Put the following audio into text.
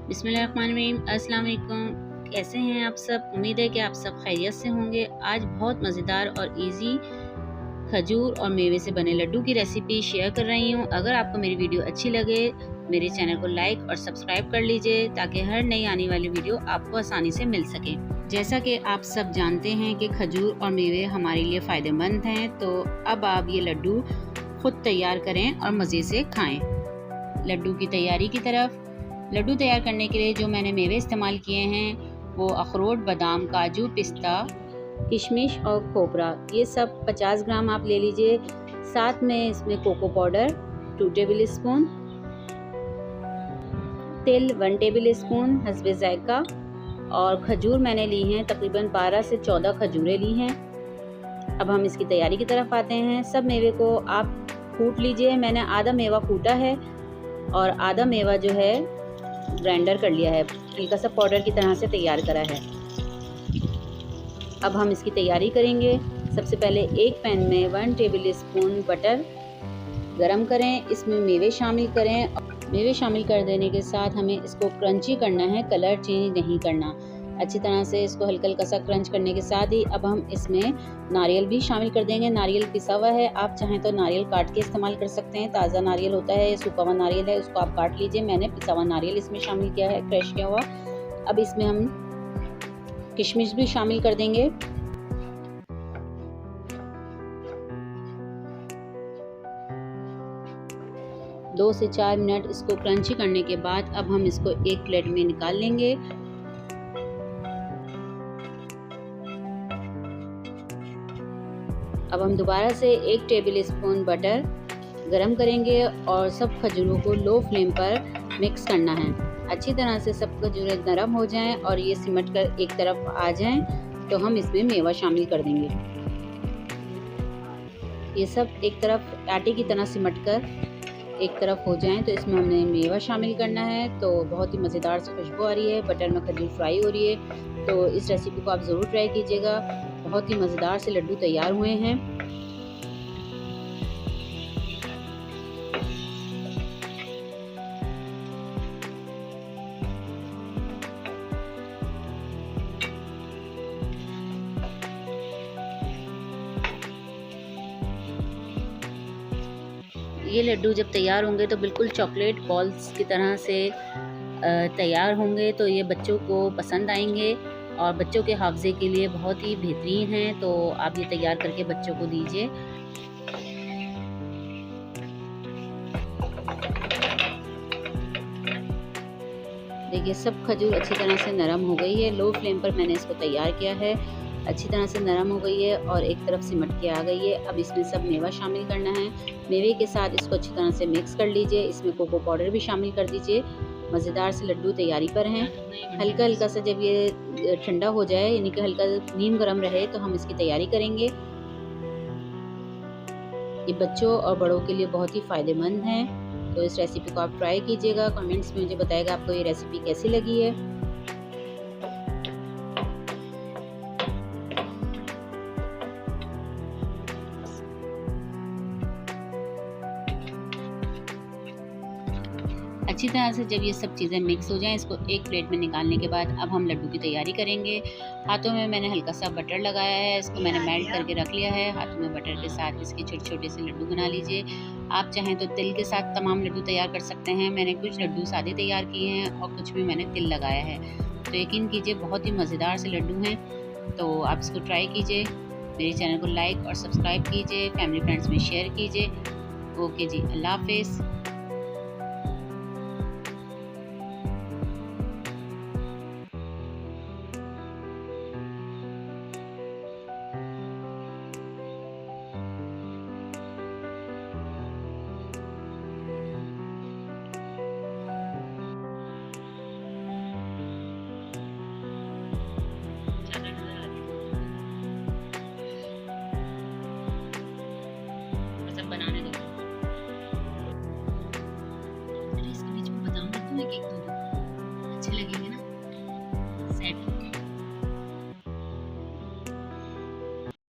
बिस्मिल्लाहिर्रहमानिर्रहीम। अस्सलाम वालेकुम। कैसे हैं आप सब? उम्मीद है कि आप सब खैरियत से होंगे। आज बहुत मज़ेदार और इजी खजूर और मेवे से बने लड्डू की रेसिपी शेयर कर रही हूँ। अगर आपको मेरी वीडियो अच्छी लगे मेरे चैनल को लाइक और सब्सक्राइब कर लीजिए ताकि हर नई आने वाली वीडियो आपको आसानी से मिल सके। जैसा कि आप सब जानते हैं कि खजूर और मेवे हमारे लिए फ़ायदेमंद हैं, तो अब आप ये लड्डू खुद तैयार करें और मज़े से खाएं। लड्डू की तैयारी की तरफ। लड्डू तैयार करने के लिए जो मैंने मेवे इस्तेमाल किए हैं वो अखरोट, बादाम, काजू, पिस्ता, किशमिश और खोपरा, ये सब 50 ग्राम आप ले लीजिए। साथ में इसमें कोको पाउडर 2 टेबल स्पून, तिल 1 टेबल स्पून हस्बे जायका, और खजूर मैंने ली हैं तकरीबन 12 से 14 खजूरें ली हैं। अब हम इसकी तैयारी की तरफ आते हैं। सब मेवे को आप कूट लीजिए। मैंने आधा मेवा कूटा है और आधा मेवा जो है ग्राइंडर कर लिया है, हल्का सा पाउडर की तरह से तैयार करा है। अब हम इसकी तैयारी करेंगे। सबसे पहले एक पैन में 1 टेबल स्पून बटर गरम करें, इसमें मेवे शामिल करें। मेवे शामिल कर देने के साथ हमें इसको क्रंची करना है, कलर चेंज नहीं करना। अच्छी तरह से इसको हल्का हल्का सा क्रंच करने के साथ ही अब हम इसमें नारियल भी शामिल कर देंगे। नारियल पिसा हुआ है, आप चाहें तो नारियल काट के इस्तेमाल कर सकते हैं। ताज़ा नारियल होता है, सूखा हुआ नारियल है, उसको आप काट लीजिए। मैंने पिसा हुआ नारियल इसमें शामिल किया है, क्रश किया हुआ। अब इसमें हम किशमिश भी शामिल कर देंगे। दो से 4 मिनट इसको क्रंची करने के बाद अब हम इसको एक प्लेट में निकाल लेंगे। अब हम दोबारा से 1 टेबल स्पून बटर गरम करेंगे और सब खजूरों को लो फ्लेम पर मिक्स करना है। अच्छी तरह से सब खजूरें नरम हो जाएं और ये सिमट कर एक तरफ आ जाएं तो हम इसमें मेवा शामिल कर देंगे। ये सब एक तरफ आटे की तरह सिमट कर एक तरफ हो जाएं तो इसमें हमने मेवा शामिल करना है। तो बहुत ही मज़ेदार सी खुशबू आ रही है, बटर में खजूर फ्राई हो रही है। तो इस रेसिपी को आप ज़रूर ट्राई कीजिएगा। बहुत ही मज़ेदार से लड्डू तैयार हुए हैं। ये लड्डू जब तैयार होंगे तो बिल्कुल चॉकलेट बॉल्स की तरह से तैयार होंगे, तो ये बच्चों को पसंद आएंगे और बच्चों के हाफ़ज़े के लिए बहुत ही बेहतरीन हैं। तो आप ये तैयार करके बच्चों को दीजिए। देखिए सब खजूर अच्छी तरह से नरम हो गई है। लो फ्लेम पर मैंने इसको तैयार किया है, अच्छी तरह से नरम हो गई है और एक तरफ सिमट के आ गई है। अब इसमें सब मेवा शामिल करना है। मेवे के साथ इसको अच्छी तरह से मिक्स कर लीजिए। इसमें कोको पाउडर भी शामिल कर दीजिए। मज़ेदार से लड्डू तैयारी पर हैं। हल्का हल्का सा जब ये ठंडा हो जाए, यानी कि हल्का नीम गर्म रहे, तो हम इसकी तैयारी करेंगे। ये बच्चों और बड़ों के लिए बहुत ही फ़ायदेमंद हैं। तो इस रेसिपी को आप ट्राई कीजिएगा। कमेंट्स में मुझे बताइएगा आपको ये रेसिपी कैसी लगी है। अच्छी तरह से जब ये सब चीज़ें मिक्स हो जाएं, इसको एक प्लेट में निकालने के बाद अब हम लड्डू की तैयारी करेंगे। हाथों में मैंने हल्का सा बटर लगाया है, इसको मैंने मेल्ट करके रख लिया है। हाथों में बटर के साथ इसके छोटे छोटे से लड्डू बना लीजिए। आप चाहें तो तिल के साथ तमाम लड्डू तैयार कर सकते हैं। मैंने कुछ लड्डू सादे तैयार किए हैं और कुछ में मैंने तिल लगाया है। तो यकीन कीजिए बहुत ही मज़ेदार से लड्डू हैं। तो आप इसको ट्राई कीजिए। मेरे चैनल को लाइक और सब्सक्राइब कीजिए, फैमिली फ्रेंड्स में शेयर कीजिए। ओके जी, अल्लाह हाफ़िज़।